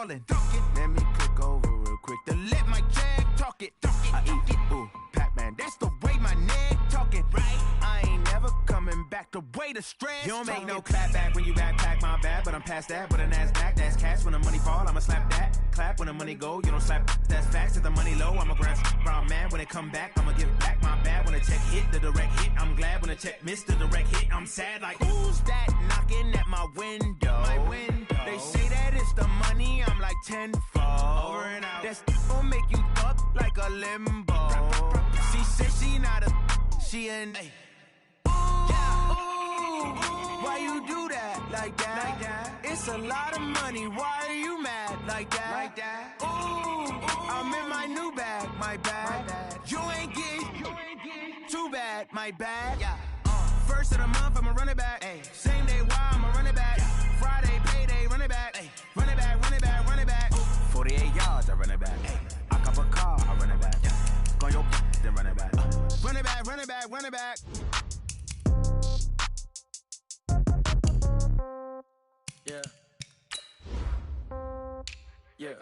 ballin'. Let me click over real quick to let my jag talk it. I eat, ooh, Pac-Man, that's the way my neck talking. Right? I ain't never coming back the way the stress. You don't make no clap back when you backpack my bad, but I'm past that with a NASDAQ. That's cash when the money fall, I'ma slap that. Clap when the money go, you don't slap. That's facts. If the money low, I'ma grab brown man. When it come back, I'ma give back my bad. When the check hit, the direct hit. I'm glad when the check missed the direct hit. I'm sad like, who's that knocking at my window? They say that it's the money, I'm like tenfold. Over and out. That's gon' make you up like a limbo. She said she not a, she an a. Why you do that like that? It's a lot of money. Why are you mad like that? Ooh, I'm in my new bag, my bad. You ain't get too bad, my bad. First of the month, I'ma run it back. Same day, why I'ma run it back. Friday, payday, run it back. Run it back, run it back, run it back. 48 yards, I run it back. I cop a car, I run it back. Go your then run it back. Run it back, run it back, run it back. Yeah. Yeah.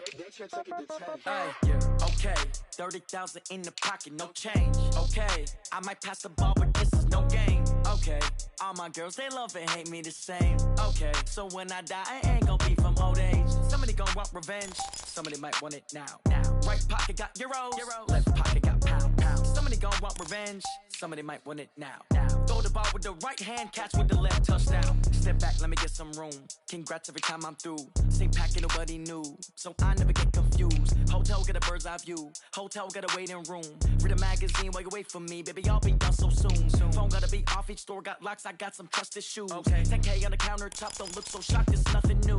Okay. 30,000 in the pocket, no change. Okay. I might pass the ball, but this is no game. Okay. All my girls, they love and hate me the same. Okay. So when I die, I ain't gon' be from old age. Somebody gon' want revenge. Somebody might want it now. Right pocket got euros. Left pocket got pound. Somebody gon' want revenge. Somebody might want it now. Throw the ball with the right hand, catch with the left, touchdown. Step back, let me get some room. Congrats every time I'm through. Same packet, nobody knew, so I never get confused. Hotel get a bird's eye view. Hotel got a waiting room. Read a magazine while you wait for me, baby. I'll be done so soon. Phone gotta be off. Each store got locks. I got some trusted shoes. 10K on the countertop. Don't look so shocked. It's nothing new.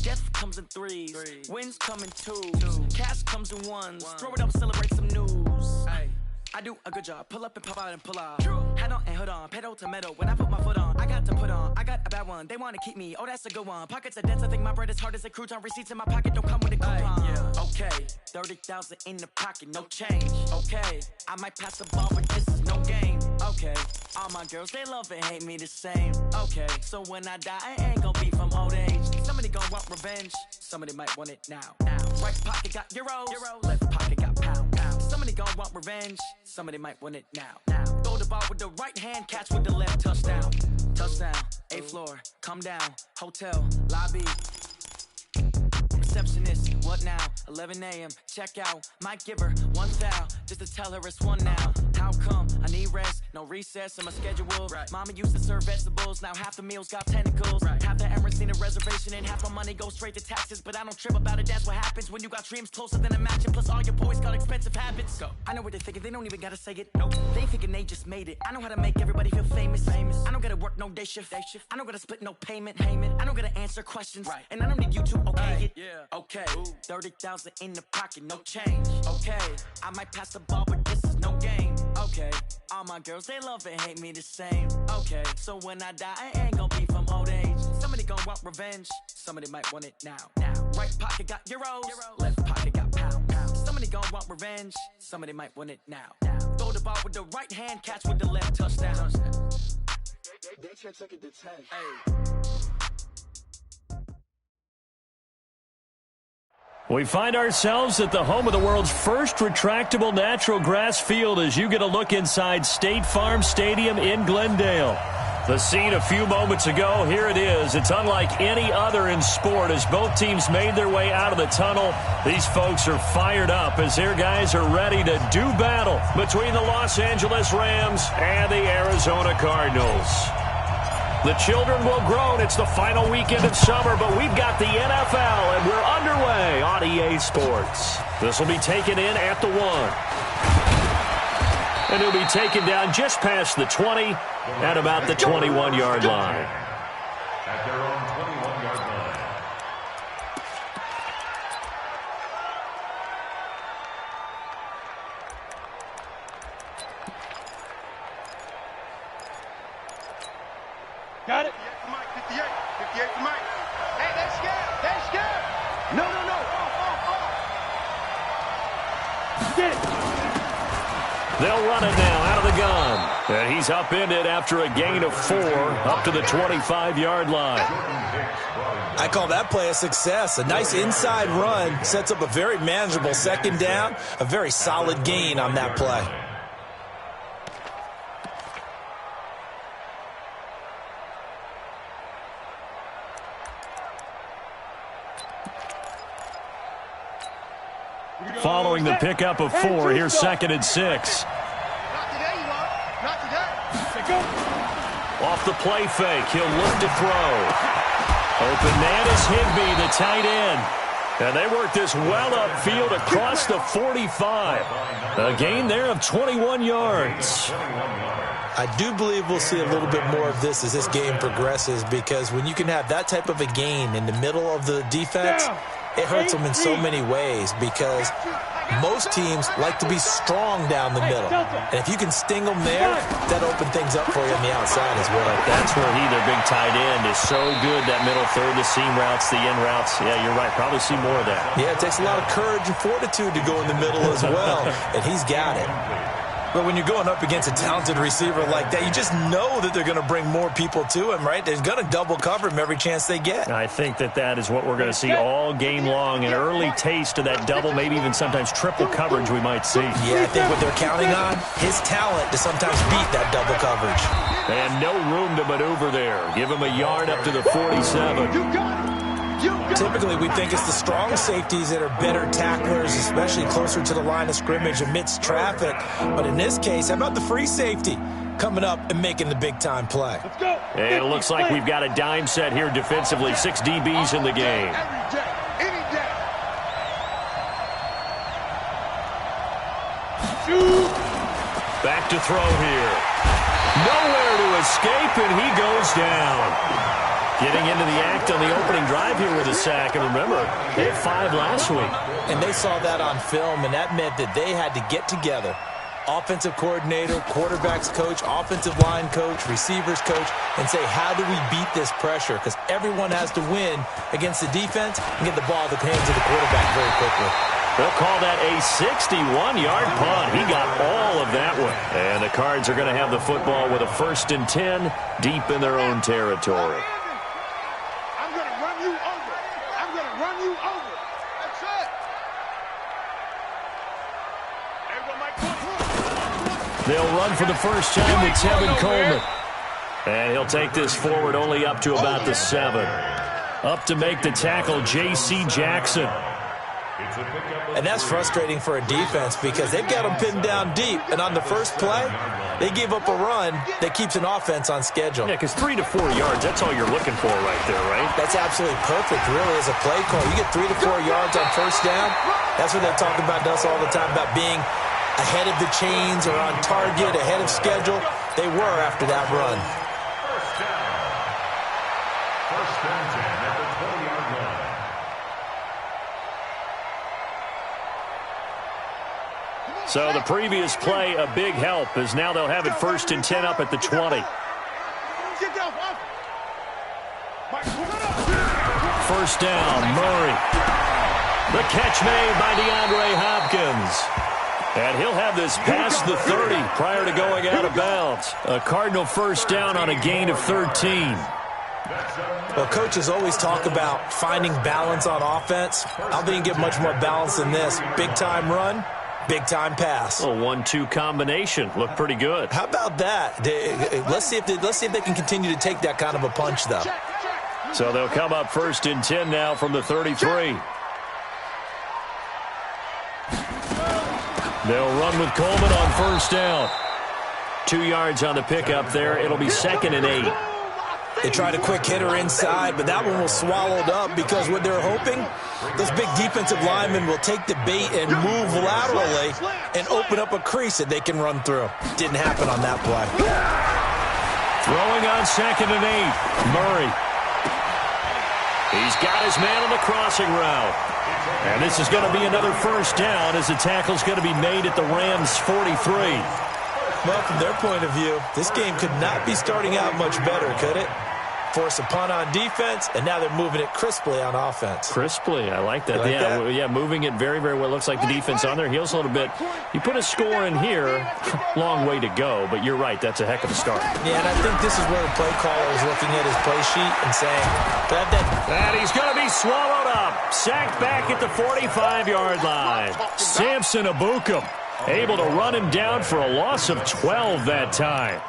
Death comes in threes. Wins come in twos. Cash comes in ones. Throw it up, celebrate some news. I do a good job. Pull up and pop out and pull out. Head on and hood on. Pedal to metal. When I put my foot on, I got to put on. I got a bad one. They want to keep me. Oh, that's a good one. Pockets are dense. I think my bread is hard as a crouton. Receipts in my pocket don't come with a coupon. Okay. 30,000 in the pocket. No change. Okay. I might pass the ball, but this is no game. Okay. All my girls, they love and hate me the same. Okay. So when I die, I ain't gon' be from old age. Somebody gon' want revenge. Somebody might want it now. Right pocket got euros. Left pocket got pound. Somebody gon' want revenge. Somebody might want it now. Throw the ball with the right hand, catch with the left, touchdown. Touchdown, 8th floor, come down, hotel, lobby. Receptionist, what now? 11 a.m., check out. Might give her one foul, just to tell her it's one now. How come? I need rest, no recess in my schedule. Mama used to serve vegetables, now half the meals got tentacles. Half the Emirates need a reservation and half my money goes straight to taxes. But I don't trip about it, that's what happens when you got dreams closer than a mansion. Plus all your boys got expensive habits. I know what they're thinking, they don't even gotta say it. Nope. They thinking they just made it. I know how to make everybody feel famous. I don't gotta work no day shift. I don't gotta split no payment. I don't gotta answer questions. And I don't need you to okay it. Okay, 30,000 in the pocket, no change. Okay, I might pass the ball, but this is no game. Okay, all my girls, they love and hate me the same. Okay, so when I die, I ain't gon' be from old age. Somebody gon' want revenge. Somebody might want it now. Right pocket got euros. Left pocket got pound. Somebody gon' want revenge. Somebody might want it now. Throw the ball with the right hand, catch with the left, touchdown. They took it to 10. We find ourselves at the home of the world's first retractable natural grass field as you get a look inside State Farm Stadium in Glendale. The scene a few moments ago, here it is. It's unlike any other in sport as both teams made their way out of the tunnel. These folks are fired up as their guys are ready to do battle between the Los Angeles Rams and the Arizona Cardinals. The children will groan. It's the final weekend of summer, but we've got the NFL, and we're underway on EA Sports. This will be taken in at the 1. And he'll be taken down just past the 20 at about the 21-yard line. At their own 21-yard line. Got it. 58 to Mike. Hey, they're scared. They're scared. No. They'll run it now out of the gun. And he's upended after a gain of 4 up to the 25-yard line. I call that play a success. A nice inside run sets up a very manageable second down, a very solid gain on that play. Following the pickup of 4, here's 2nd and 6. Off the play fake, he'll look to throw. Open man is Higbee, the tight end. And they work this well upfield across the 45. A gain there of 21 yards. I do believe we'll see a little bit more of this as this game progresses, because when you can have that type of a gain in the middle of the defense, it hurts them in so many ways, because most teams like to be strong down the middle. And if you can sting them there, that opens things up for you on the outside as well. That's where their big tight end, is so good, that middle third, the seam routes, the in routes. Yeah, you're right. Probably see more of that. Yeah, it takes a lot of courage and fortitude to go in the middle as well, and he's got it. But when you're going up against a talented receiver like that, you just know that they're going to bring more people to him, right? They're going to double cover him every chance they get. I think that is what we're going to see all game long, an early taste of that double, maybe even sometimes triple coverage we might see. Yeah, I think what they're counting on, his talent to sometimes beat that double coverage. And no room to maneuver there. Give him a yard up to the 47. You got it. Typically, we think it's the strong safeties that are better tacklers, especially closer to the line of scrimmage amidst traffic. But in this case, how about the free safety coming up and making the big-time play? Let's go. And it looks like we've got a dime set here defensively. 6 DBs in the game. Every day, any day. Shoot. Back to throw here. Nowhere to escape, and he goes down. Getting into the act on the opening drive here with a sack. And remember, they had 5 last week. And they saw that on film, and that meant that they had to get together. Offensive coordinator, quarterbacks coach, offensive line coach, receivers coach, and say, how do we beat this pressure? Because everyone has to win against the defense and get the ball in the hands of the quarterback very quickly. They'll call that a 61-yard punt. He got all of that one. And the Cards are going to have the football with a 1st and 10 deep in their own territory. They'll run for the first time with Tevin Coleman. And he'll take this forward only up to about the 7. Up to make the tackle, J.C. Jackson. And that's frustrating for a defense because they've got them pinned down deep. And on the first play, they give up a run that keeps an offense on schedule. Yeah, because 3 to 4 yards, that's all you're looking for right there, right? That's absolutely perfect, really, as a play call. You get 3 to 4 yards on first down. That's what they talk about to us all the time, about being ahead of the chains or on target, ahead of schedule. They were after that run. First down. First and 10 at the 20-yard line. So the previous play, a big help, as now they'll have it 1st and 10 up at the 20. First down, Murray. The catch made by DeAndre Hopkins. And he'll have this past the 30 prior to going out of bounds. A Cardinal first down on a gain of 13. Well, coaches always talk about finding balance on offense. I don't think you get much more balance than this. Big-time run, big-time pass. A 1-2 combination. Looked pretty good. How about that? Let's see if they can continue to take that kind of a punch, though. So they'll come up 1st and 10 now from the 33. They'll run with Coleman on first down. 2 yards on the pickup there. It'll be 2nd and 8. They tried a quick hitter inside, but that one was swallowed up because what they're hoping, those big defensive linemen will take the bait and move laterally and open up a crease that they can run through. Didn't happen on that play. Throwing on 2nd and 8. Murray. He's got his man on the crossing route. And this is going to be another first down as the tackle's going to be made at the Rams' 43. Well, from their point of view, this game could not be starting out much better, could it? force a punt on defense, and now they're moving it crisply on offense. Crisply, I like that. That? Moving it very, very well. Looks like the defense on their heels a little bit. You put a score in here, long way to go, but you're right, that's a heck of a start. Yeah, and I think this is where the play caller is looking at his play sheet and saying, and he's going to be swallowed up. Sacked back at the 45-yard line. Samson Abukum able to run him down for a loss of 12 that time.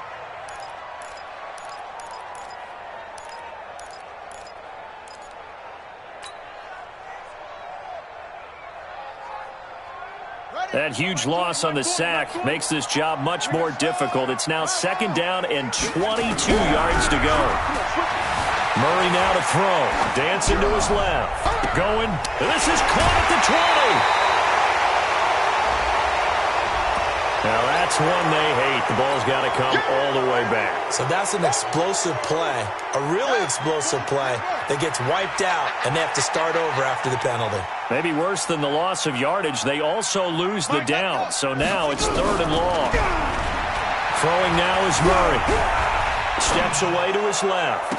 That huge loss on the sack makes this job much more difficult. It's now 2nd down and 22 yards to go. Murray now to throw. Dancing to his left. Going. This is caught at the 20. Now that's one they hate. The ball's got to come all the way back. So that's an explosive play, a really explosive play that gets wiped out, and they have to start over after the penalty. Maybe worse than the loss of yardage, they also lose the down. So now it's 3rd and long. Throwing now is Murray. Steps away to his left.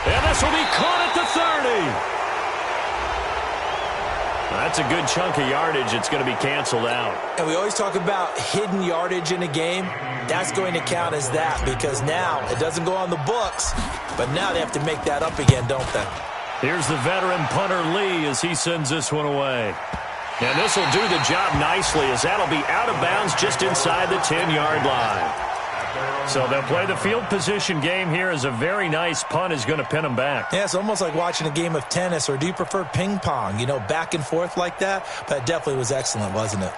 And this will be caught at the 30. That's a good chunk of yardage. It's going to be canceled out. And we always talk about hidden yardage in a game. That's going to count as that because now it doesn't go on the books, but now they have to make that up again, don't they? Here's the veteran punter Lee as he sends this one away. And this will do the job nicely as that'll be out of bounds just inside the 10-yard line. So they'll play the field position game here as a very nice punt is going to pin them back. Yeah, it's almost like watching a game of tennis, or do you prefer ping pong? You know, back and forth like that? But it definitely was excellent, wasn't it?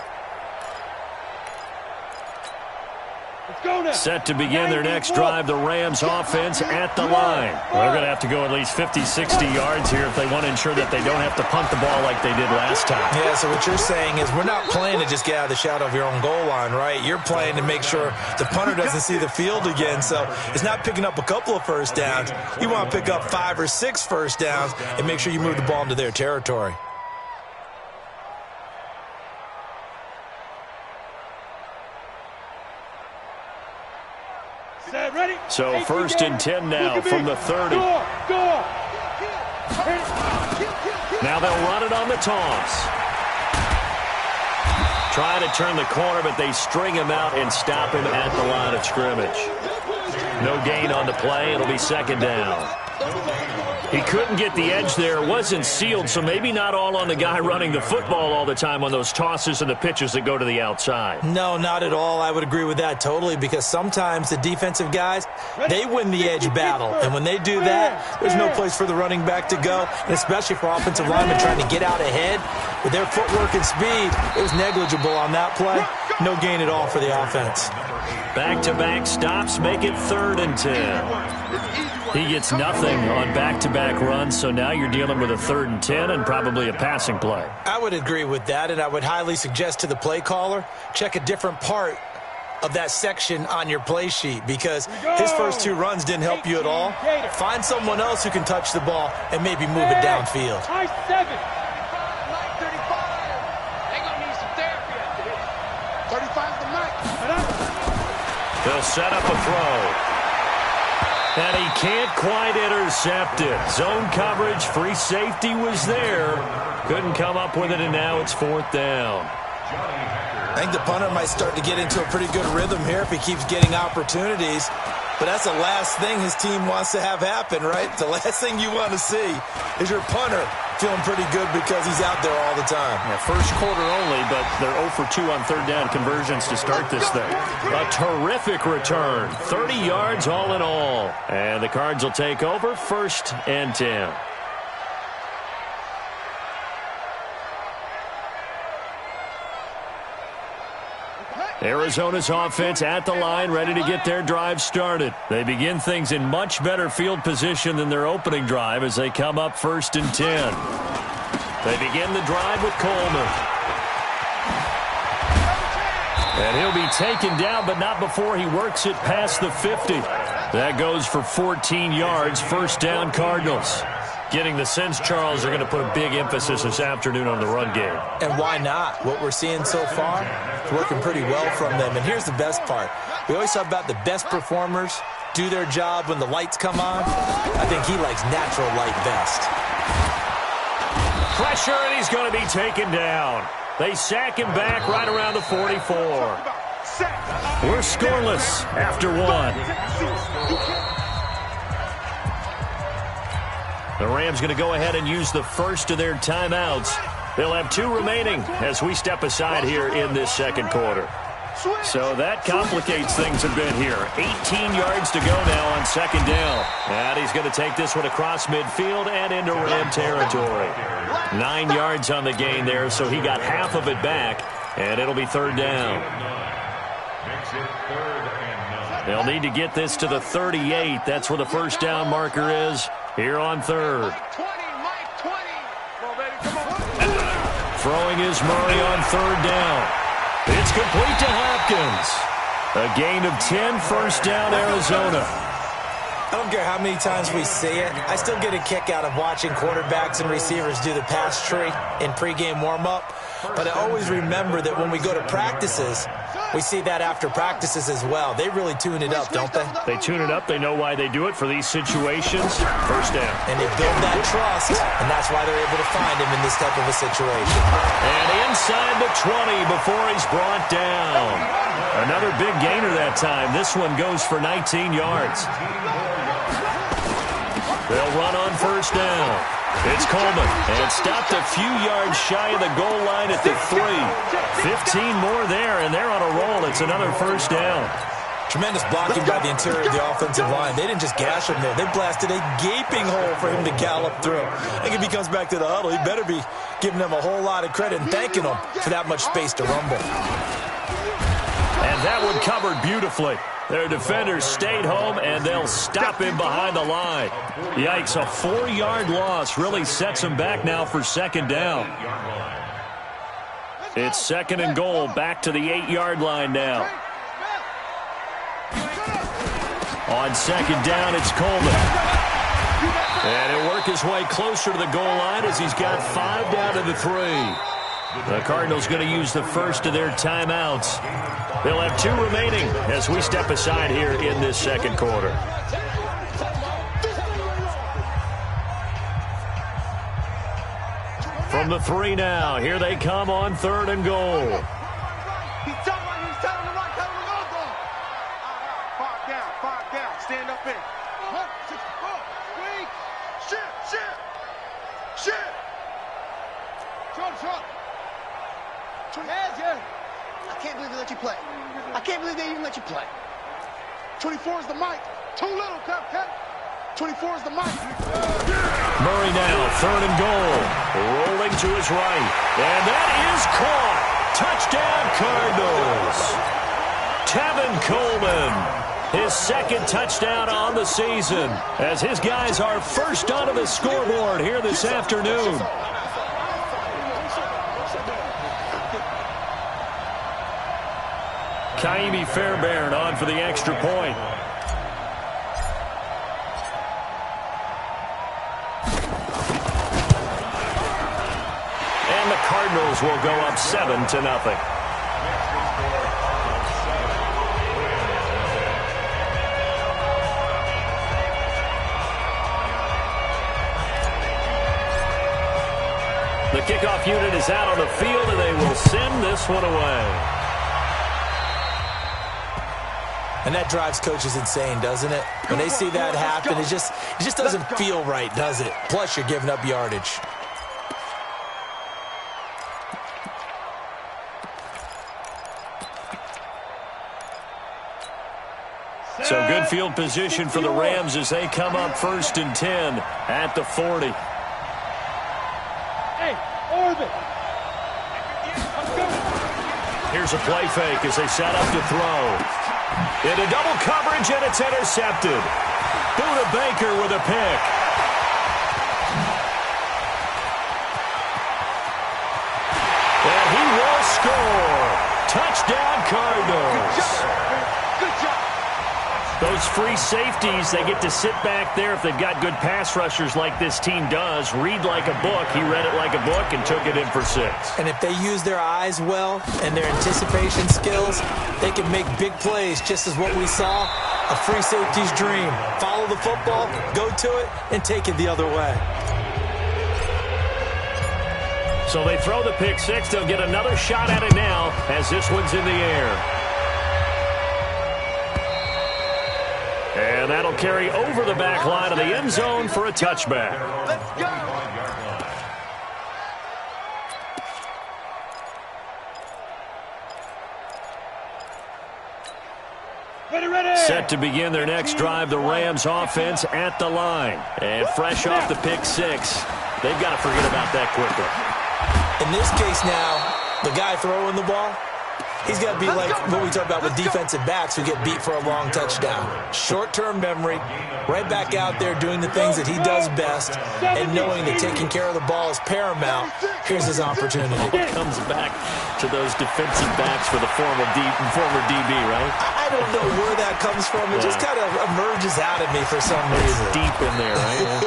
Set to begin their next drive, the Rams offense at the line. They're going to have to go at least 50, 60 yards here if they want to ensure that they don't have to punt the ball like they did last time. Yeah, so what you're saying is we're not playing to just get out of the shadow of your own goal line, right? You're playing to make sure the punter doesn't see the field again. So it's not picking up a couple of first downs. You want to pick up 5 or 6 first downs and make sure you move the ball into their territory. So 1st and 10 now from the 30. Now they'll run it on the toss. Trying to turn the corner, but they string him out and stop him at the line of scrimmage. No gain on the play. It'll be 2nd down. He couldn't get the edge there. It wasn't sealed, so maybe not all on the guy running the football all the time on those tosses and the pitches that go to the outside. No, not at all. I would agree with that totally because sometimes the defensive guys, they win the edge battle. And when they do that, there's no place for the running back to go, and especially for offensive linemen trying to get out ahead. With their footwork and speed, it was negligible on that play. No gain at all for the offense. Back-to-back stops make it 3rd and 10. He gets nothing on back-to-back runs, so now you're dealing with a 3rd and 10 and probably a passing play. I would agree with that, and I would highly suggest to the play caller, check a different part of that section on your play sheet because his first 2 runs didn't help you at all. Find someone else who can touch the ball and maybe move it downfield. 35. They're going to need some therapy after this. 35 the night. They'll set up a throw. And he can't quite intercept it. Zone coverage, free safety was there. Couldn't come up with it, and now it's 4th down. I think the punter might start to get into a pretty good rhythm here if he keeps getting opportunities. But that's the last thing his team wants to have happen, right? The last thing you want to see is your punter feeling pretty good because he's out there all the time. Yeah, first quarter only, but they're 0 for 2 on 3rd down conversions to start this thing. A terrific return. 30 yards all in all. And the Cards will take over 1st and 10. Arizona's offense at the line, ready to get their drive started. They begin things in much better field position than their opening drive as they come up 1st and 10. They begin the drive with Coleman. And he'll be taken down, but not before he works it past the 50. That goes for 14 yards, 1st down Cardinals. Getting the sense, Charles, are going to put a big emphasis this afternoon on the run game. And why not? What we're seeing so far is working pretty well from them. And here's the best part. We always talk about the best performers do their job when the lights come on. I think he likes natural light best. Pressure, and he's going to be taken down. They sack him back right around the 44. We're scoreless after one. The Rams going to go ahead and use the first of their timeouts. They'll have 2 remaining as we step aside here in this second quarter. So that complicates things a bit here. 18 yards to go now on second down. And he's going to take this one across midfield and into Ram territory. 9 yards on the gain there, so he got half of it back, and it'll be third down. They'll need to get this to the 38. That's where the first down marker is here on third. Throwing is Murray on third down. It's complete to Hopkins. A gain of 10, first down, Arizona. I don't care how many times we see it. I still get a kick out of watching quarterbacks and receivers do the pass tree in pregame warm-up. But I always remember that when we go to practices, we see that after practices as well. They really tune it up, don't they? They tune it up. They know why they do it for these situations. First down. And they build that trust, and that's why they're able to find him in this type of a situation. And inside the 20 before he's brought down. Another big gainer that time. This one goes for 19 yards. They'll run on first down. It's Coleman, and stopped a few yards shy of the goal line at the 3. 15 more there, and they're on a roll. It's another first down. Tremendous blocking by the interior of the offensive line. They didn't just gash him there. They blasted a gaping hole for him to gallop through. I think if he comes back to the huddle, he better be giving them a whole lot of credit and thanking them for that much space to rumble. And that one covered beautifully. Their defenders stayed home, and they'll stop him behind the line. Yikes, a 4-yard loss really sets him back now for second down. It's second and goal, back to the 8-yard line now. On second down, it's Coleman. And he'll work his way closer to the goal line as he's got 5 down to the 3. The Cardinals going to use the first of their timeouts. They'll have 2 remaining as we step aside here in this second quarter. From the 3 now, here they come on third and goal. He's telling him to right, tell him to go. 5 down, stand up in. Shit. Shot. I can't believe they let you play. I can't believe they even let you play. 24 is the mic. Too little, Cap. 24 is the mic. Murray now, third and goal. Rolling to his right. And that is caught. Touchdown, Cardinals. Tevin Coleman, his second touchdown on the season, as his guys are first onto the scoreboard here this afternoon. Kaimi Fairbairn on for the extra point. And the Cardinals will go up 7-0. The kickoff unit is out on the field, and they will send this one away. And that drives coaches insane, doesn't it? When they see that happen, it just doesn't feel right, does it? Plus, you're giving up yardage. So good field position for the Rams as they come up first and 10 at the 40. Hey, orbit. Here's a play fake as they set up to throw. Into double coverage, and it's intercepted. Buda Baker with a pick. And he will score. Touchdown, Cardinals. Good job. Those free safeties, they get to sit back there if they've got good pass rushers like this team does. Read like a book. He read it like a book and took it in for 6. And if they use their eyes well and their anticipation skills, they can make big plays, just as what we saw. A free safety's dream. Follow the football, go to it, and take it the other way. So they throw the pick 6. They'll get another shot at it now as this one's in the air. And that'll carry over the back line of the end zone for a touchback. Let's go. Ready. Set to begin their next drive, the Rams offense at the line. And fresh off the pick 6, they've got to forget about that quickly. In this case now, the guy throwing the ball, he's got to be like what we talk about with defensive backs who get beat for a long touchdown. Short-term memory, right back out there doing the things that he does best, and knowing that taking care of the ball is paramount. Here's his opportunity. Comes back to those defensive backs for the former DB, right? I don't know where that comes from. It just kind of emerges out of me for some reason. Deep in there, right?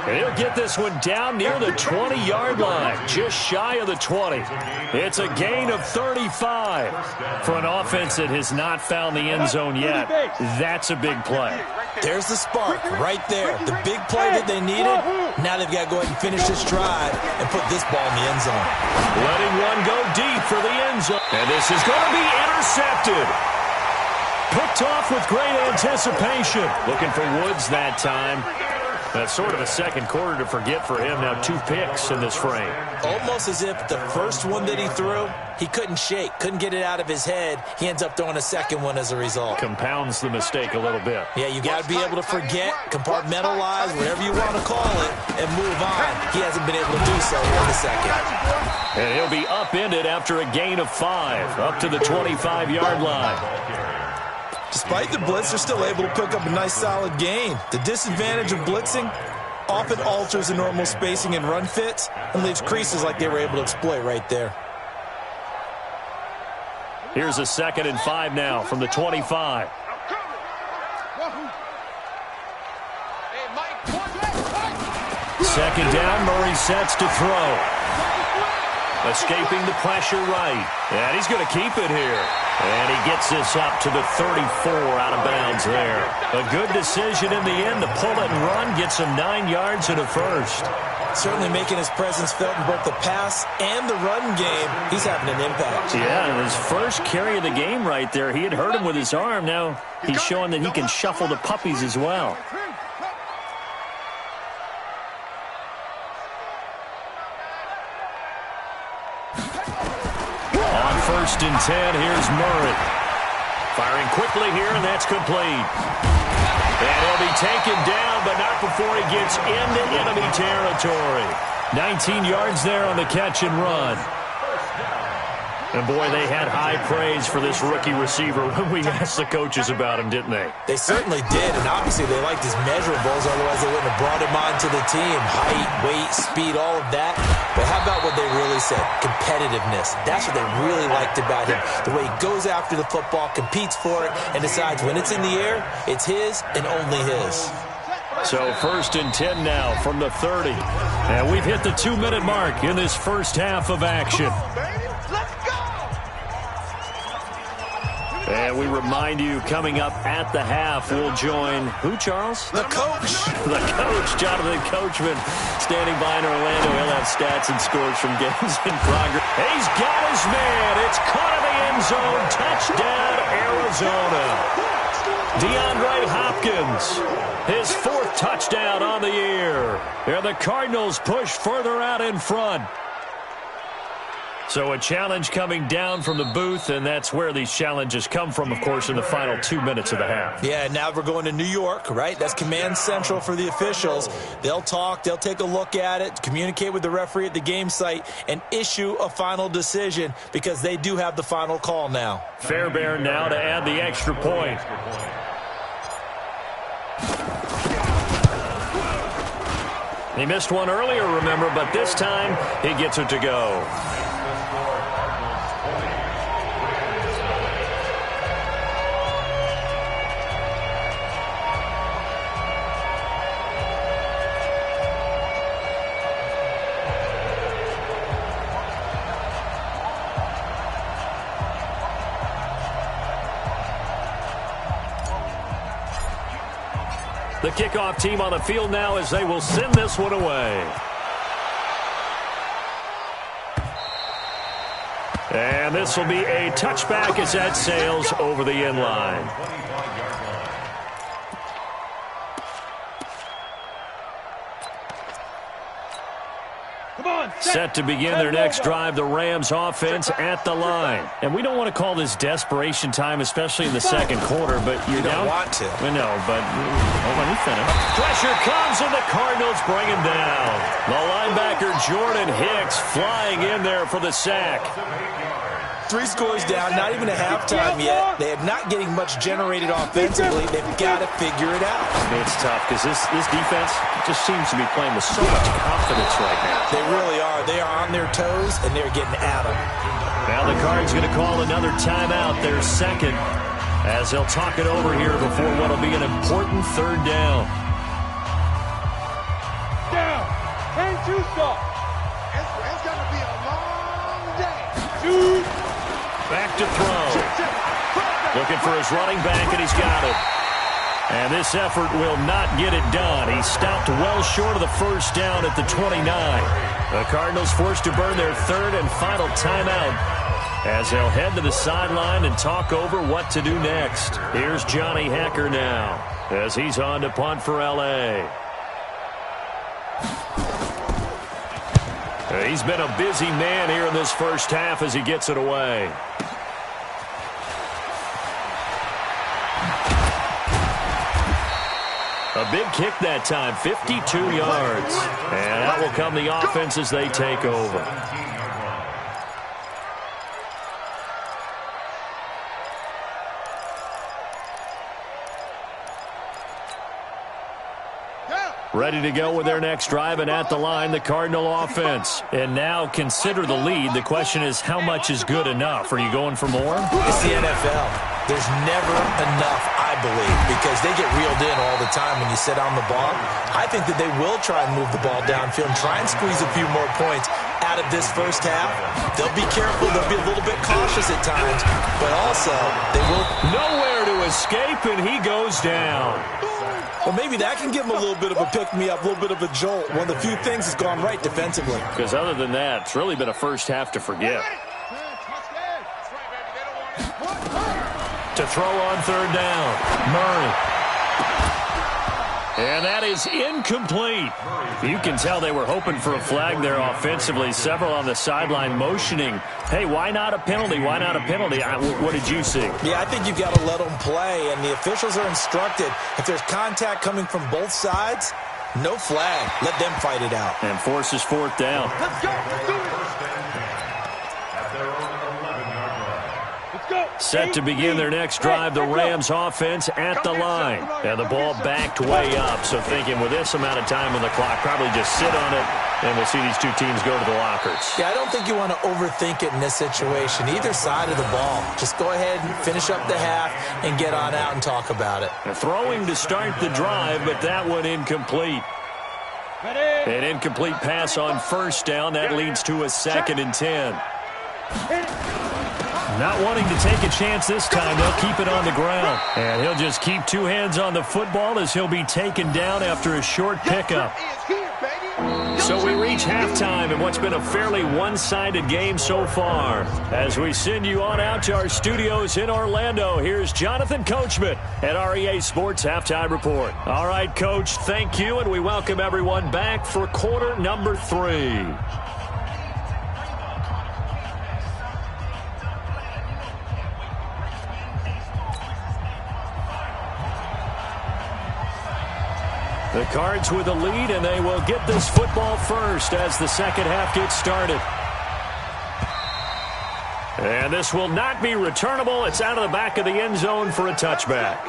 And he'll get this one down near the 20-yard line, just shy of the 20. It's a gain of 35 for an offense that has not found the end zone yet. That's a big play. There's the spark right there. The big play that they needed. Now they've got to go ahead and finish this drive and put this ball in the end zone. Letting one go deep for the end zone. And this is going to be intercepted. Picked off with great anticipation. Looking for Woods that time. That's sort of a second quarter to forget for him. Now 2 picks in this frame. Almost as if the first one that he threw, he couldn't shake, couldn't get it out of his head. He ends up throwing a second one as a result. Compounds the mistake a little bit. Yeah, you got to be able to forget, compartmentalize, whatever you want to call it, and move on. He hasn't been able to do so in the second. And he'll be upended after a gain of 5, up to the 25-yard line. Despite the blitz, they're still able to pick up a nice solid gain. The disadvantage of blitzing often alters the normal spacing and run fits and leaves creases like they were able to exploit right there. Here's a 2nd and 5 now from the 25. Second down, Murray sets to throw. Escaping the pressure right. And he's going to keep it here. And he gets this up to the 34 out of bounds there. A good decision in the end to pull it and run, get some 9 yards and a first. Certainly making his presence felt in both the pass and the run game. He's having an impact. Yeah, and his first carry of the game right there, he had hurt him with his arm. Now he's showing that he can shuffle the puppies as well. On 1st and 10, here's Murray. Firing quickly here, and that's complete. And he'll be taken down, but not before he gets into enemy territory. 19 yards there on the catch and run. And, boy, they had high praise for this rookie receiver when we asked the coaches about him, didn't they? They certainly did, and obviously they liked his measurables, otherwise they wouldn't have brought him onto the team. Height, weight, speed, all of that. But how about what they really said? Competitiveness. That's what they really liked about him. The way he goes after the football, competes for it, and decides when it's in the air, it's his and only his. So 1st and 10 now from the 30. And we've hit the 2-minute mark in this first half of action. And we remind you, coming up at the half, we'll join who, Charles? The coach. The coach, Jonathan Coachman, standing by in Orlando. He'll have stats and scores from games in progress. He's got his man. It's caught in the end zone. Touchdown, Arizona. DeAndre Hopkins, his 4th touchdown on the year. And the Cardinals push further out in front. So a challenge coming down from the booth, and that's where these challenges come from, of course, in the final 2 minutes of the half. Yeah, now we're going to New York, right? That's command central for the officials. They'll talk, they'll take a look at it, communicate with the referee at the game site, and issue a final decision because they do have the final call now. Fairbairn now to add the extra point. He missed one earlier, remember, but this time he gets it to go. The kickoff team on the field now as they will send this one away. And this will be a touchback as that sails over the end line. Set to begin their next drive, the Rams offense at the line. And we don't want to call this desperation time, especially in the second quarter, but you're down. You don't want to. We know, but let me finish. Pressure comes, and the Cardinals bring him down. The linebacker, Jordan Hicks, flying in there for the sack. 3 scores down, not even a halftime yet. They are not getting much generated offensively. They've got to figure it out. I mean, it's tough because this defense just seems to be playing with so much confidence right now. They really are. They are on their toes, and they're getting at them. Now the Cards going to call another timeout, their second, as they'll talk it over here before what will be an important third down. Down. And 2 stop. It's going to be a long day. 2. Back to throw. Looking for his running back, and he's got it. And this effort will not get it done. He stopped well short of the first down at the 29. The Cardinals forced to burn their third and final timeout as they'll head to the sideline and talk over what to do next. Here's Johnny Hacker now as he's on to punt for L.A. He's been a busy man here in this first half as he gets it away. A big kick that time, 52 yards. And out will come the offense as they take over. Ready to go with their next drive, and at the line, the Cardinal offense. And now consider the lead. The question is, how much is good enough? Are you going for more? It's the NFL. There's never enough, I believe, because they get reeled in all the time when you sit on the ball. I think that they will try and move the ball downfield and try and squeeze a few more points out of this first half. They'll be careful. They'll be a little bit cautious at times, but also they will. Nowhere to escape, and he goes down. Well, maybe that can give him a little bit of a pick-me-up, a little bit of a jolt. One of the few things that's gone right defensively. Because other than that, it's really been a first half to forget. To throw on third down, Murray. And that is incomplete. You can tell they were hoping for a flag there offensively. Several on the sideline motioning, hey, why not a penalty? Why not a penalty? What did you see? Yeah, I think you've got to let them play, and the officials are instructed. If there's contact coming from both sides, no flag. Let them fight it out. And forces fourth down. Let's go. Let's do it. Set to begin their next drive, the Rams offense at the line. And the ball backed way up. So thinking with this amount of time on the clock, probably just sit on it, and we'll see these two teams go to the lockers. Yeah, I don't think you want to overthink it in this situation. Either side of the ball. Just go ahead and finish up the half and get on out and talk about it. Throwing to start the drive, but that one incomplete. An incomplete pass on first down. That leads to a 2nd and 10. Not wanting to take a chance this time. They'll keep it on the ground. And he'll just keep 2 hands on the football as he'll be taken down after a short pickup. So we reach halftime in what's been a fairly one-sided game so far. As we send you on out to our studios in Orlando, here's Jonathan Coachman at REA Sports Halftime Report. All right, Coach, thank you, and we welcome everyone back for quarter number 3. The Cards with the lead, and they will get this football first as the second half gets started. And this will not be returnable. It's out of the back of the end zone for a touchback.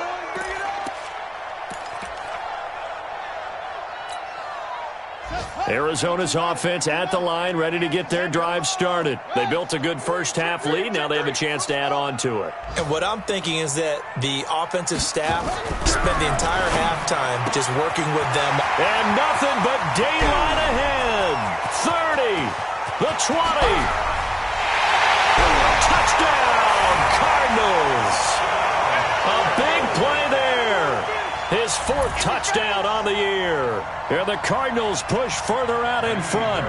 Arizona's offense at the line, ready to get their drive started. They built a good first half lead. Now they have a chance to add on to it. And what I'm thinking is that the offensive staff spent the entire halftime just working with them. And nothing but daylight ahead. 30, the 20. Touchdown, Cardinals. A big play there. His 4th touchdown on the year. And the Cardinals push further out in front.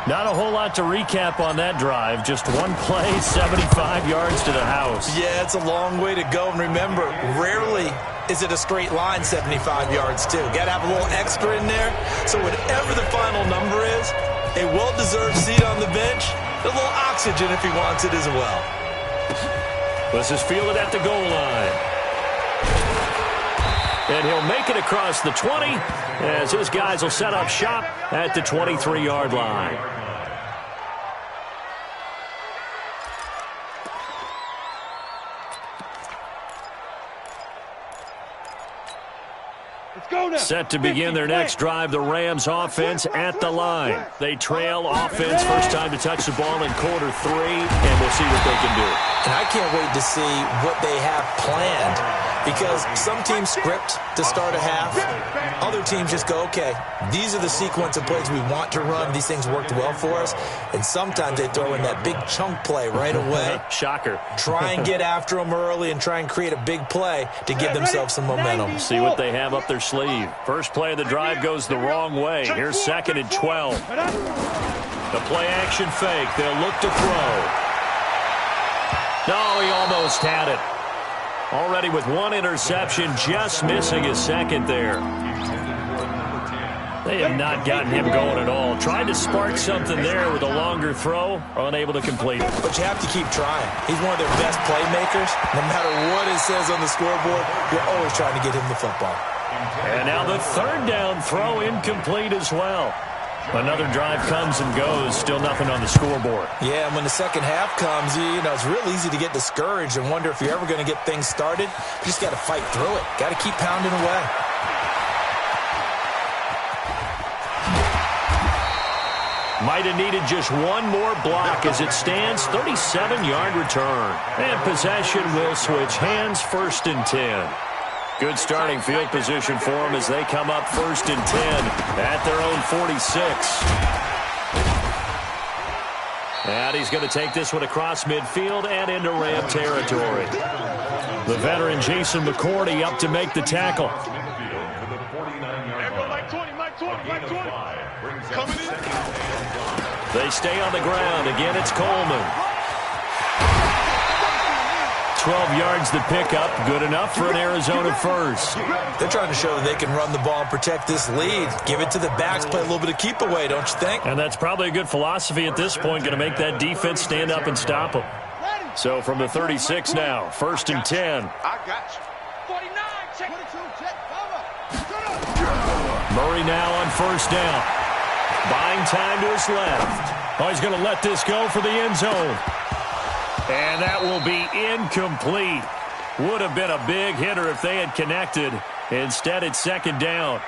Not a whole lot to recap on that drive. Just one play, 75 yards to the house. Yeah, it's a long way to go. And remember, rarely is it a straight line 75 yards, too. Got to have a little extra in there. So whatever the final number is, a well-deserved seat on the bench, a little oxygen if he wants it as well. This is fielded at the goal line. And he'll make it across the 20 as his guys will set up shop at the 23-yard line. Set to begin their next drive, the Rams offense at the line. They trail offense, first time to touch the ball in quarter 3, and we'll see what they can do. And I can't wait to see what they have planned, because some teams script to start a half. Other teams just go, okay, these are the sequence of plays we want to run. These things worked well for us. And sometimes they throw in that big chunk play right away. Shocker. Try and get after them early and try and create a big play to give themselves some momentum. See what they have up their sleeve. First play of the drive goes the wrong way. Here's 2nd and 12. The play action fake. They'll look to throw. No, he almost had it. Already with 1 interception, just missing his 2nd there. They have not gotten him going at all. Tried to spark something there with a longer throw, unable to complete it. But you have to keep trying. He's one of their best playmakers. No matter what it says on the scoreboard, you're always trying to get him the football. And now the 3rd down throw incomplete as well. Another drive comes and goes, still nothing on the scoreboard. Yeah, and when the second half comes, you know, it's real easy to get discouraged and wonder if you're ever going to get things started. You just got to fight through it. Got to keep pounding away. Might have needed just one more block as it stands, 37-yard return. And possession will switch hands, 1st and 10. Good starting field position for them as they come up 1st and 10 at their own 46. And he's going to take this one across midfield and into Ram territory. The veteran Jason McCourty up to make the tackle. They stay on the ground. Again, it's Coleman. 12 yards to pick up. Good enough for an Arizona first. They're trying to show that they can run the ball and protect this lead. Give it to the backs, play a little bit of keep away, don't you think? And that's probably a good philosophy at this point. Going to make that defense stand up and stop them. So from the 36 now, 1st and 10. I got you. 49, check. 22, check, cover. Murray now on 1st down. Buying time to his left. Oh, he's going to let this go for the end zone. And that will be incomplete. Would have been a big hitter if they had connected. Instead, it's 2nd down.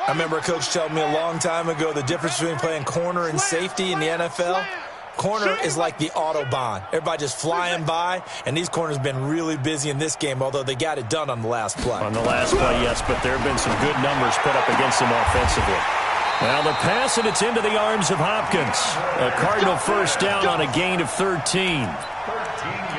I remember a coach telling me a long time ago the difference between playing corner and safety in the NFL. Corner is like the Autobahn. Everybody just flying by, and these corners have been really busy in this game, although they got it done on the last play. On the last play, yes, but there have been some good numbers put up against them offensively. Now the pass, and it's into the arms of Hopkins. A Cardinal 1st down on a gain of 13.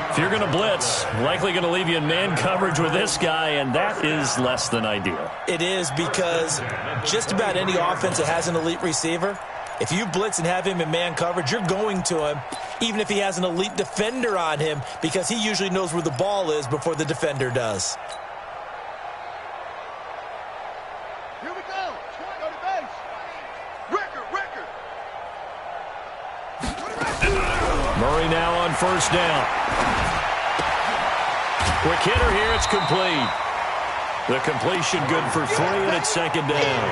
If you're going to blitz, likely going to leave you in man coverage with this guy, and that is less than ideal. It is, because just about any offense that has an elite receiver, if you blitz and have him in man coverage, you're going to him, even if he has an elite defender on him, because he usually knows where the ball is before the defender does. Here we go. Go to base. Record. Murray now on 1st down. Quick hitter here, it's complete. The completion good for 3, and it's 2nd down.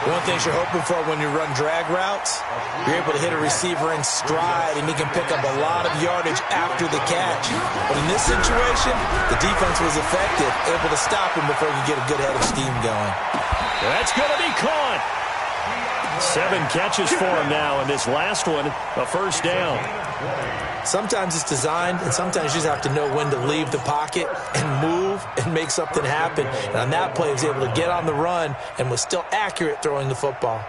One thing you're hoping for when you run drag routes, you're able to hit a receiver in stride, and he can pick up a lot of yardage after the catch. But in this situation, the defense was effective, able to stop him before he could get a good head of steam going. That's going to be caught. 7 catches for him now, and this last one, a 1st down. Sometimes it's designed, and sometimes you just have to know when to leave the pocket and move and make something happen. And on that play, he was able to get on the run and was still accurate throwing the football.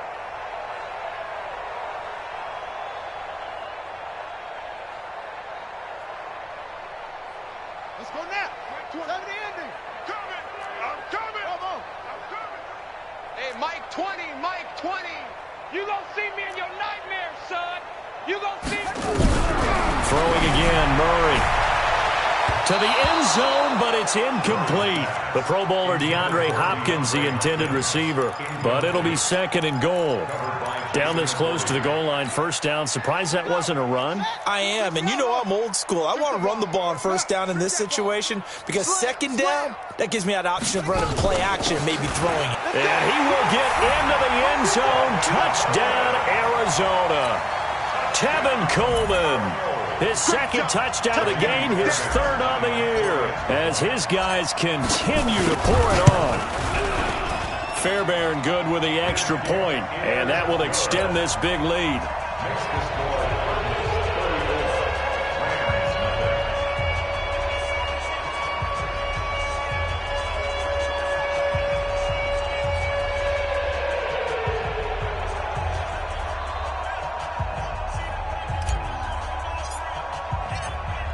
Let's go now. To the ending. You gonna see? Throwing again, Murray. To the end zone, but it's incomplete. The Pro Bowler DeAndre Hopkins, the intended receiver. But it'll be 2nd and goal. Down this close to the goal line, 1st down. Surprised that wasn't a run? I am, and you know I'm old school. I want to run the ball on 1st down in this situation because 2nd down, that gives me that option of running play action and maybe throwing it. And he will get into the end zone. Touchdown, Arizona. Tevin Coleman. His 2nd touchdown of the game, his 3rd on the year, as his guys continue to pour it on. Fairbairn good with the extra point, and that will extend this big lead.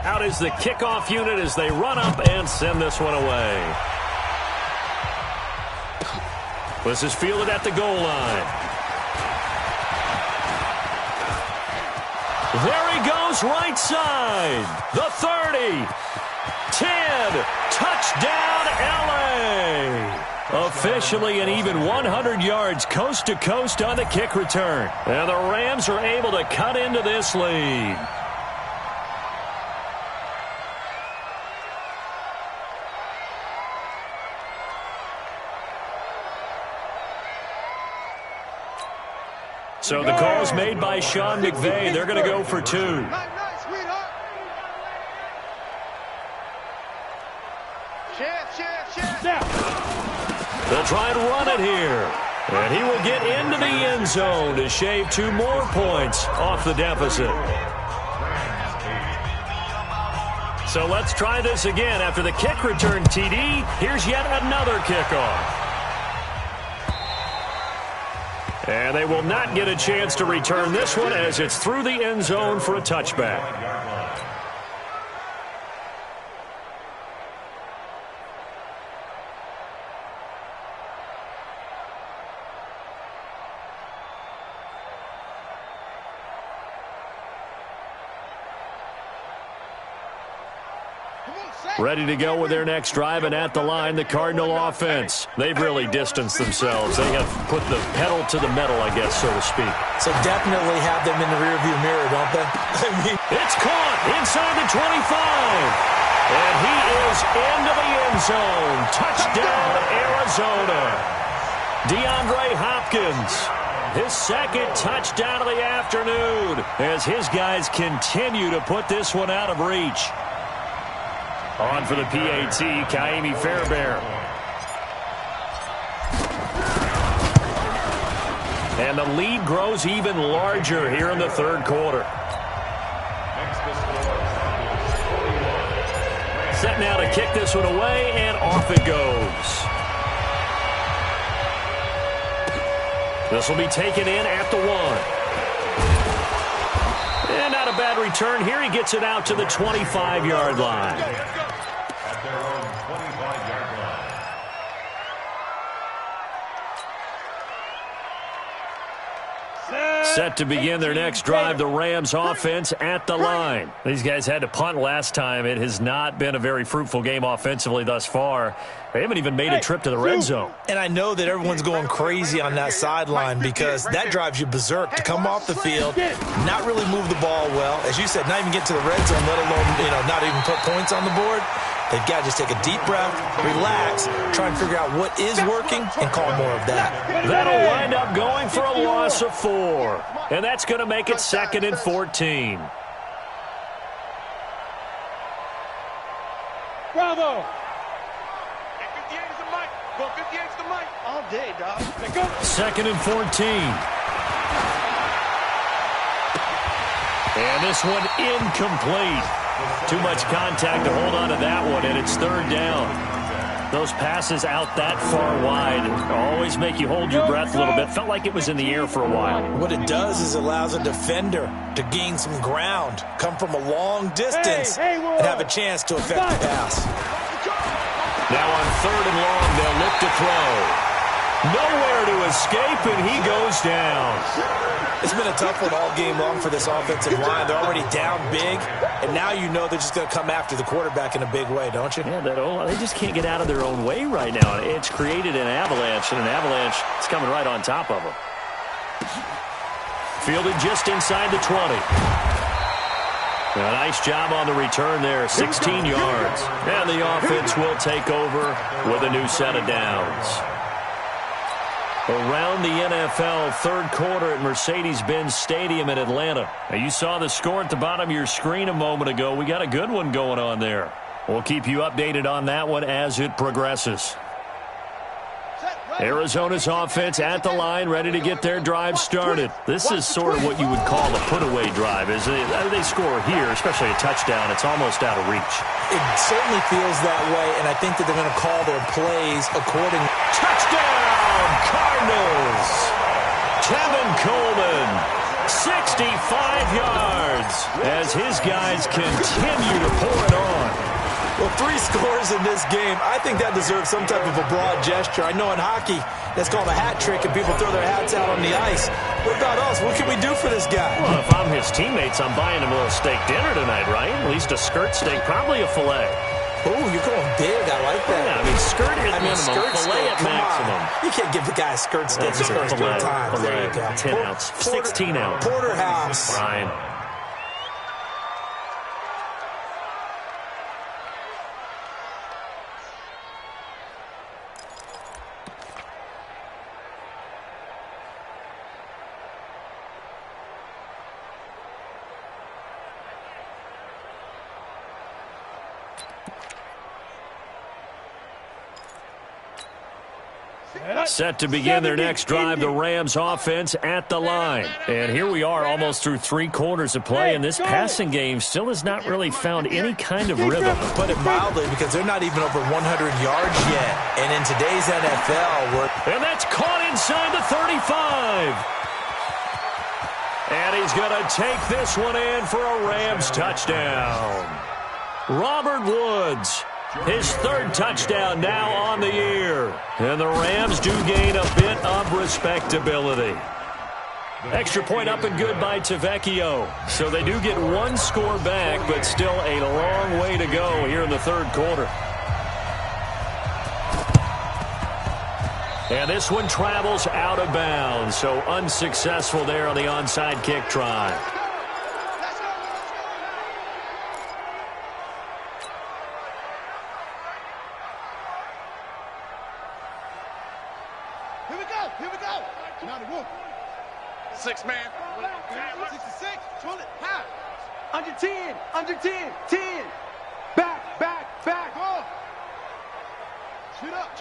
Out is the kickoff unit as they run up and send this one away. This is fielded at the goal line. There he goes, right side. The 30. 10. Touchdown, L.A. Officially an even 100 yards coast to coast on the kick return. And the Rams are able to cut into this lead. So the call's made by Sean McVay. They're going to go for 2. They'll try and run it here. And he will get into the end zone to shave 2 more points off the deficit. So let's try this again. After the kick return TD, here's yet another kickoff. And they will not get a chance to return this one as it's through the end zone for a touchback. Ready to go with their next drive, and at the line, the Cardinal offense. They've really distanced themselves. They have put the pedal to the metal, I guess, so to speak. So definitely have them in the rearview mirror, don't they? It's caught inside the 25. And he is into the end zone. Touchdown, Arizona. DeAndre Hopkins. His 2nd touchdown of the afternoon as his guys continue to put this one out of reach. On for the PAT, Kaimi Fairbairn. And the lead grows even larger here in the 3rd quarter. Set now to kick this one away, and off it goes. This will be taken in at the 1. And not a bad return here. He gets it out to the 25-yard line. Set to begin their next drive, the Rams offense at the line. These guys had to punt last time. It has not been a very fruitful game offensively thus far. They haven't even made a trip to the red zone. And I know that everyone's going crazy on that sideline because that drives you berserk to come off the field, not really move the ball well. As you said, not even get to the red zone, let alone, not even put points on the board. They've got to just take a deep breath, relax, try and figure out what is working, and call more of that. That'll wind up going for a loss of 4. And that's going to make it 2nd and 14. Bravo! 58 is the mic. Well, 58 is the mic. All day, dog. 2nd and 14. And this one incomplete. Too much contact to hold on to that one, and it's 3rd down. Those passes out that far wide always make you hold your breath a little bit. Felt like it was in the air for a while. What it does is allows a defender to gain some ground, come from a long distance, and have a chance to affect the pass. Now on 3rd and long, they'll look to throw. Nowhere to escape, and he goes down. It's been a tough one all game long for this offensive line. They're already down big, and now you know they're just going to come after the quarterback in a big way, don't you? Yeah, they just can't get out of their own way right now. It's created an avalanche, and an avalanche is coming right on top of them. Fielded just inside the 20. A nice job on the return there, 16 yards. And the offense will take over with a new set of downs. Around the NFL, third quarter at Mercedes-Benz Stadium in Atlanta. Now, you saw the score at the bottom of your screen a moment ago. We got a good one going on there. We'll keep you updated on that one as it progresses. Arizona's offense at the line, ready to get their drive started. This is sort of what you would call a put-away drive. They score here, especially a touchdown. It's almost out of reach. It certainly feels that way, and I think that they're going to call their plays according. Touchdown, Cardinals! Kevin Coleman, 65 yards, as his guys continue to pour it on. Well, 3 scores in this game. I think that deserves some type of a broad gesture. I know in hockey, that's called a hat trick, and people throw their hats out on the ice. What about us? What can we do for this guy? Well, if I'm his teammates, I'm buying him a little steak dinner tonight, right? At least a skirt steak, probably a filet. Oh, you're going big. I like that. Yeah, I mean, skirt at minimum, filet at maximum. You can't give the guy a skirt steak the first 3 times. There you go. 10 ounce, 16 ounce. Porterhouse. Fine. Set to begin their next drive, the Rams offense at the line. And here we are almost through 3 quarters of play, and this passing game still has not really found any kind of rhythm. Put it mildly, because they're not even over 100 yards yet. And in today's NFL, and that's caught inside the 35. And he's going to take this one in for a Rams touchdown. Robert Woods, his 3rd touchdown now on the year. And the Rams do gain a bit of respectability. Extra point up and good by Tavecchio. So they do get 1 score back, but still a long way to go here in the 3rd quarter. And this one travels out of bounds, so unsuccessful there on the onside kick try. Here we go. Now the wolf. 6 man. 66. Pull it high. Under 10. Under 10. 10. Back. Oh. Shoot up.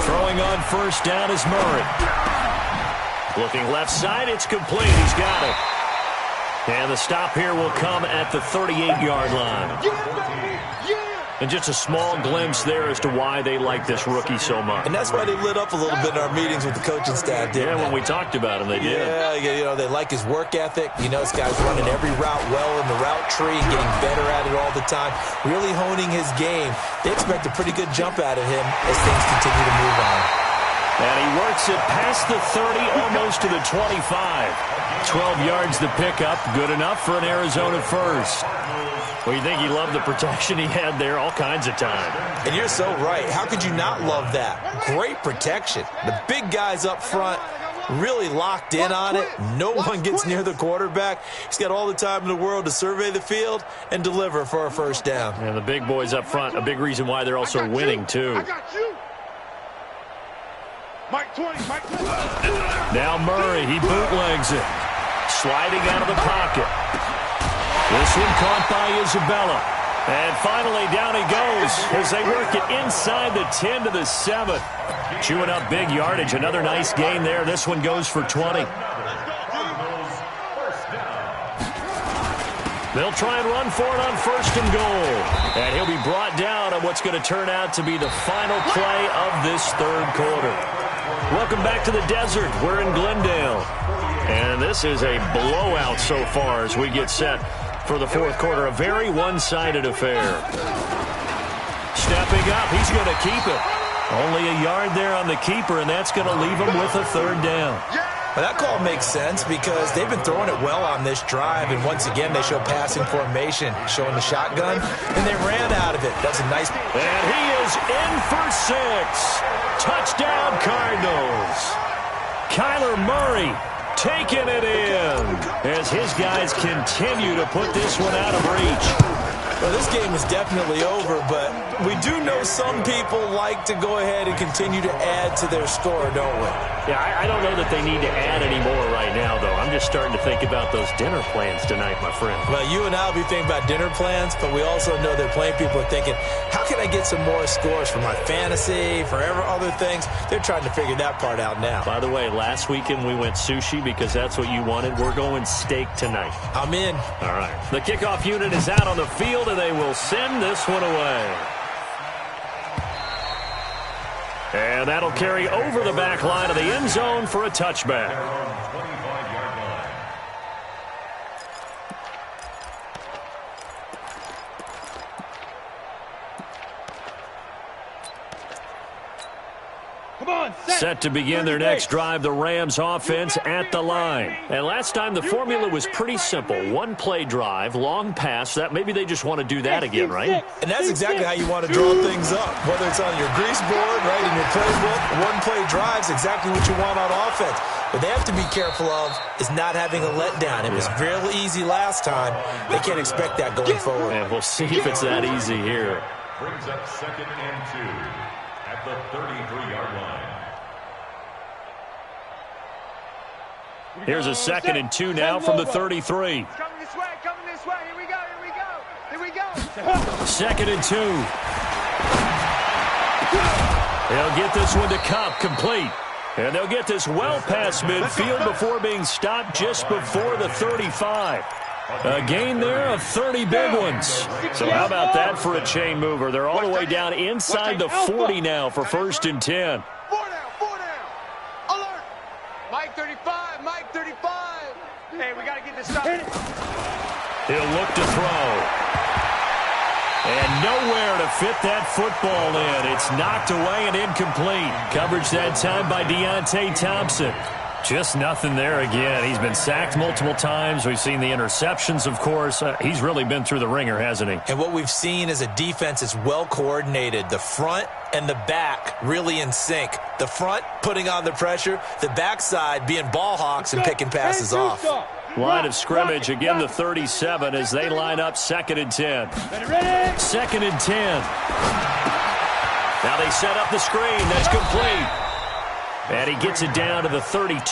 Throwing on first down is Murray. Looking left side, it's complete. He's got it. And the stop here will come at the 38-yard line. And just a small glimpse there as to why they like this rookie so much. And that's why they lit up a little bit in our meetings with the coaching staff, didn't they? When we talked about him, they did. Yeah, you know, they like his work ethic. You know, this guy's running every route well in the route tree and getting better at it all the time, really honing his game. They expect a pretty good jump out of him as things continue to move on. And he works it past the 30, almost to the 25. 12 yards to pick up, good enough for an Arizona first. Well, you think he loved the protection he had there all kinds of time. And you're so right. How could you not love that? Great protection. The big guys up front really locked in on it. No one gets near the quarterback. He's got all the time in the world to survey the field and deliver for a first down. And the big boys up front, a big reason why they're also winning, too. I got you. Mike 20. Now Murray, he bootlegs it. Sliding out of the pocket. This one caught by Isabella. And finally down he goes as they work it inside the 10 to the 7. Chewing up big yardage. Another nice gain there. This one goes for 20. They'll try and run for it on first and goal. And he'll be brought down on what's going to turn out to be the final play of this 3rd quarter. Welcome back to the desert. We're in Glendale. And this is a blowout so far as we get set for the 4th quarter. A very one-sided affair. stepping up. He's going to keep it. Only a yard there on the keeper, and that's going to leave him with a third down. Well, that call makes sense because they've been throwing it well on this drive, and once again, they show passing formation, showing the shotgun, and they ran out of it. That's a nice... And he is in for 6. Touchdown, Cardinals. Kyler Murray taking it in as his guys continue to put this one out of reach. Well, this game is definitely over, but we do know some people like to go ahead and continue to add to their score, don't we? Yeah, I don't know that they need to add any more right now, though. I'm just starting to think about those dinner plans tonight, my friend. Well, you and I will be thinking about dinner plans, but we also know that plenty of people are thinking, how can I get some more scores for my fantasy, for other things? They're trying to figure that part out now. By the way, last weekend we went sushi because that's what you wanted. We're going steak tonight. I'm in. All right. The kickoff unit is out on the field, and they will send this one away. And that'll carry over the back line of the end zone for a touchback. Set to begin their next drive, the Rams offense at the line. And last time the formula was pretty simple. One play drive, long pass. That maybe they just want to do that again, right? And that's exactly how you want to draw things up. Whether it's on your grease board, right, in your playbook, one play drive is exactly what you want on offense. What they have to be careful of is not having a letdown. It was real easy last time. They can't expect that going forward. And we'll see if it's that easy here. Brings up 2nd and 2 at the 33-yard line. Here's a 2nd and 2 now from the 33. Coming this way, here we go, here we go. 2nd and 2. They'll get this one to Cup, complete. And they'll get this well past midfield before being stopped just before the 35. A gain there of 30 big ones. So how about that for a chain mover? They're all the way down inside the 40 now for 1st and 10. 4 down. Alert. Mike 35, Mike 35. Hey, we got to get this stuff. He'll look to throw. And nowhere to fit that football in. It's knocked away and incomplete. Coverage that time by Deontay Thompson. Just nothing there again. He's been sacked multiple times. We've seen the interceptions, of course. He's really been through the ringer, hasn't he? And what we've seen is a defense that's well coordinated. The front and the back really in sync. The front putting on the pressure. The backside being ball hawks and picking passes off. Line of scrimmage, again the 37 as they line up 2nd and 10. 2nd and 10. Now they set up the screen. That's complete. And he gets it down to the 32.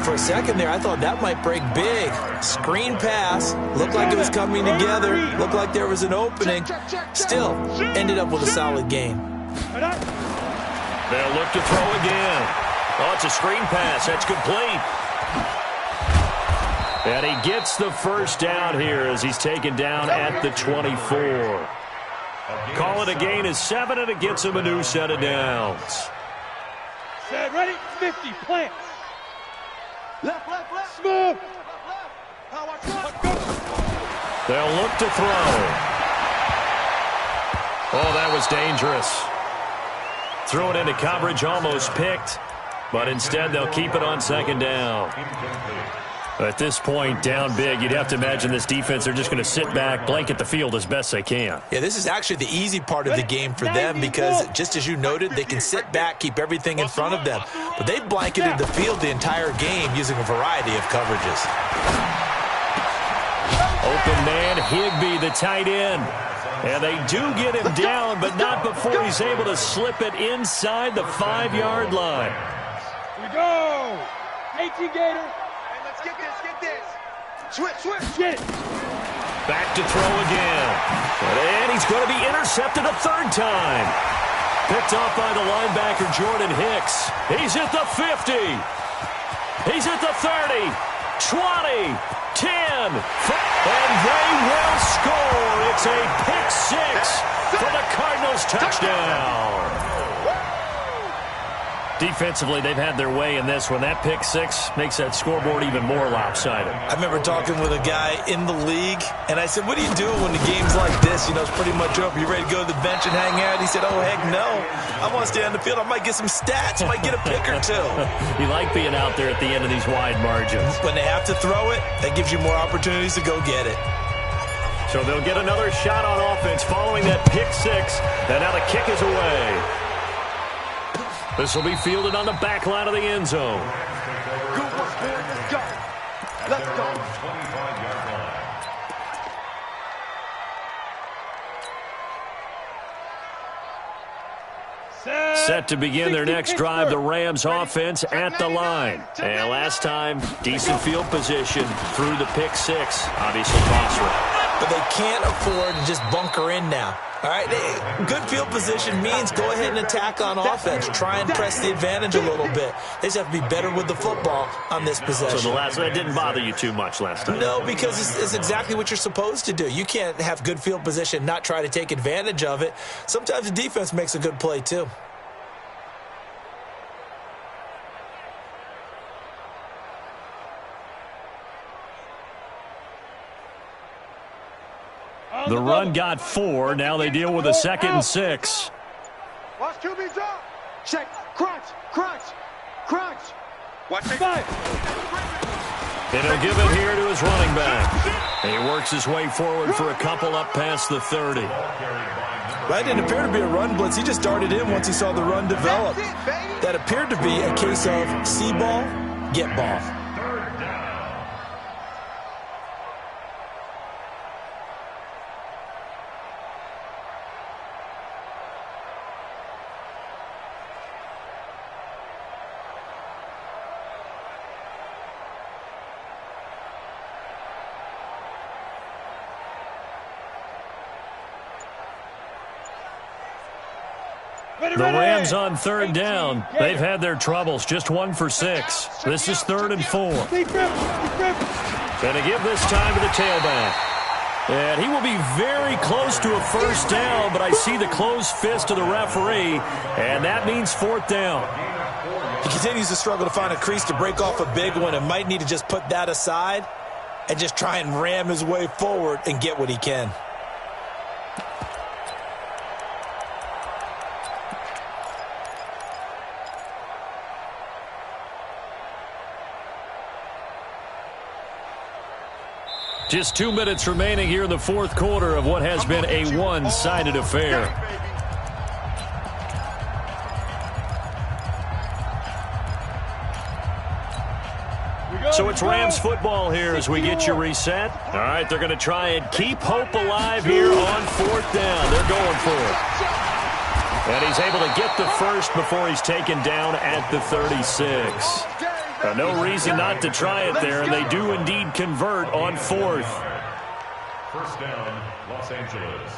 For a second there, I thought that might break big. Screen pass. Looked like it was coming together. Looked like there was an opening. Still, ended up with a solid game. They'll look to throw again. Oh, it's a screen pass. That's complete. And he gets the first down here as he's taken down at the 24. Call it a gain of 7, and it gets him a new set of downs. Set, ready, 50, plant. Left. Smooth. They'll look to throw. Oh, that was dangerous. Threw it into coverage, almost picked. But instead, they'll keep it on 2nd down. At this point, down big, you'd have to imagine this defense, they're just going to sit back, blanket the field as best they can. Yeah, this is actually the easy part of the game for them because, just as you noted, they can sit back, keep everything in front of them. But they've blanketed the field the entire game using a variety of coverages. Open man, Higbee, the tight end. And they do get him down, but not before he's able to slip it inside the 5-yard line. Here we go. 18 Gator. Get this. Switch. Get it. Back to throw again. And he's going to be intercepted a 3rd time. Picked off by the linebacker, Jordan Hicks. He's at the 50. He's at the 30. 20. 10. And they will score. It's a pick 6 for the Cardinals touchdown. Defensively, they've had their way in this one. That pick six makes that scoreboard even more lopsided. I remember talking with a guy in the league, and I said, what do you do when the game's like this? You know, it's pretty much over. You ready to go to the bench and hang out? He said, oh, heck no. I want to stay on the field. I might get some stats. I might get a pick or two. You like being out there at the end of these wide margins. When they have to throw it, that gives you more opportunities to go get it. So they'll get another shot on offense following that pick six. And now the kick is away. This will be fielded on the back line of the end zone. Good work, boy. Let's go. Let's go. 25-yard line. Set to begin their next drive, the Rams offense at the line. And last time, decent field position through the pick six. Obviously costly. But they can't afford to just bunker in now. All right, good field position means go ahead and attack on offense. Try and press the advantage a little bit. They just have to be better with the football on this possession. So that didn't bother you too much last time? No, because it's exactly what you're supposed to do. You can't have good field position, not try to take advantage of it. Sometimes the defense makes a good play too. The run got 4. Now they deal with a 2nd and 6. Watch QB drop. Check. Crunch. Crunch. Crunch. Watch it. And he'll give it here to his running back. He works his way forward for a couple up past the 30. That didn't appear to be a run blitz. He just darted in once he saw the run develop. That appeared to be a case of see ball, get ball. The Rams on 3rd down. They've had their troubles. Just 1 for 6. This is 3rd and 4. And to give this time to the tailback. And he will be very close to a first down, but I see the closed fist of the referee, and that means 4th down. He continues to struggle to find a crease to break off a big one and might need to just put that aside and just try and ram his way forward and get what he can. Just 2 minutes remaining here in the 4th quarter of what has been a one-sided affair. So it's Rams football here as we get you reset. All right, they're going to try and keep hope alive here on 4th down. They're going for it. And he's able to get the first before he's taken down at the 36. No reason not to try it there, and they do indeed convert on 4th. First down, Los Angeles.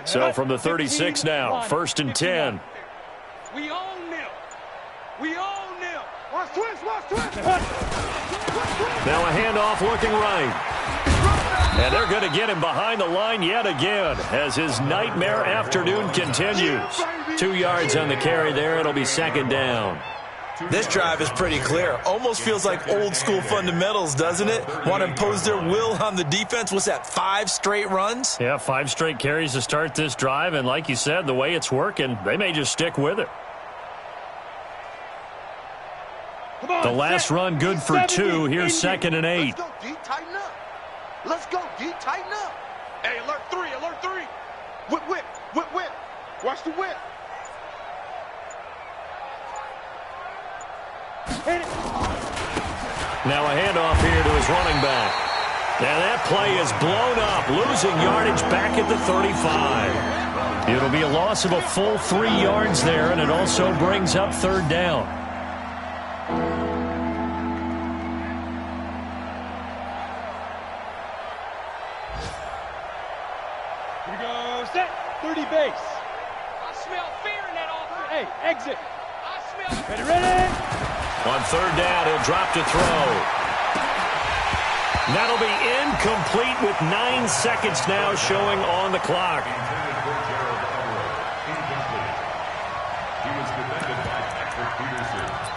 So from the 36 now, 1st and 10. We own them. We own them. Watch twist, watch twist. Now a handoff looking right. And they're going to get him behind the line yet again as his nightmare afternoon continues. 2 yards on the carry there. It'll be 2nd down. This drive is pretty clear. Almost feels like old school fundamentals, doesn't it? Want to impose their will on the defense. What's that, 5 straight runs? Yeah, 5 straight carries to start this drive. And like you said, the way it's working, they may just stick with it. The last run good for 2. Here's 2nd and 8. Let's go, D. Tighten up. Let's go, D. Tighten up. Hey, alert 3, alert 3. Whip, whip, whip, whip. Watch the whip. Now a handoff here to his running back. And that play is blown up, losing yardage back at the 35. It'll be a loss of a full 3 yards there, and it also brings up 3rd down. Here we go, set. 30 base. I smell fear in that offense. Hey, exit. Ready? On third down, he'll drop to throw. That'll be incomplete with 9 seconds now showing on the clock. He was defended by Patrick Peterson.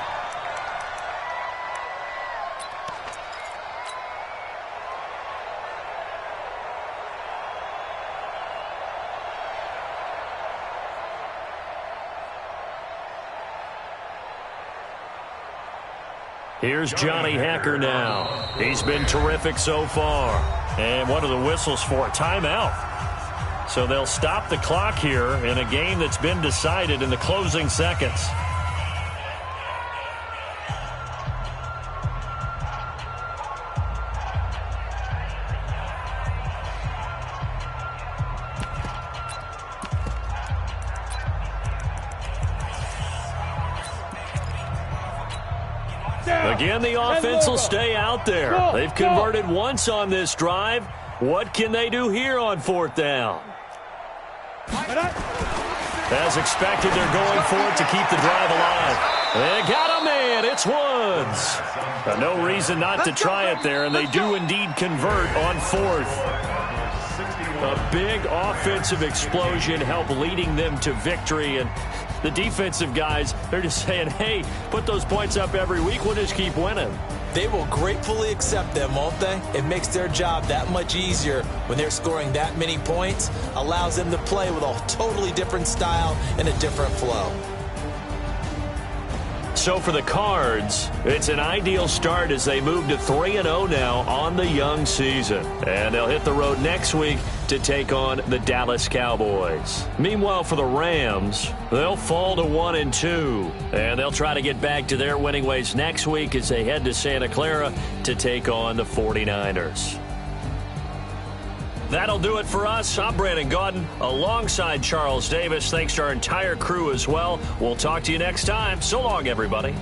Here's Johnny Hacker now. He's been terrific so far. And what are the whistles for? Timeout. So they'll stop the clock here in a game that's been decided in the closing seconds. Again, the offense will stay out there. They've converted once on this drive. What can they do here on fourth down? As expected, they're going for it to keep the drive alive. They got a man. It's Woods. No reason not to try it there, and they do indeed convert on fourth. A big offensive explosion helped leading them to victory, and the defensive guys, they're just saying, hey, put those points up every week. We'll just keep winning. They will gratefully accept them, won't they? It makes their job that much easier when they're scoring that many points, allows them to play with a totally different style and a different flow. So for the Cards, it's an ideal start as they move to 3-0 now on the young season. And they'll hit the road next week to take on the Dallas Cowboys. Meanwhile, for the Rams, they'll fall to 1-2. And they'll try to get back to their winning ways next week as they head to Santa Clara to take on the 49ers. That'll do it for us. I'm Brandon Gaudin alongside Charles Davis. Thanks to our entire crew as well. We'll talk to you next time. So long, everybody.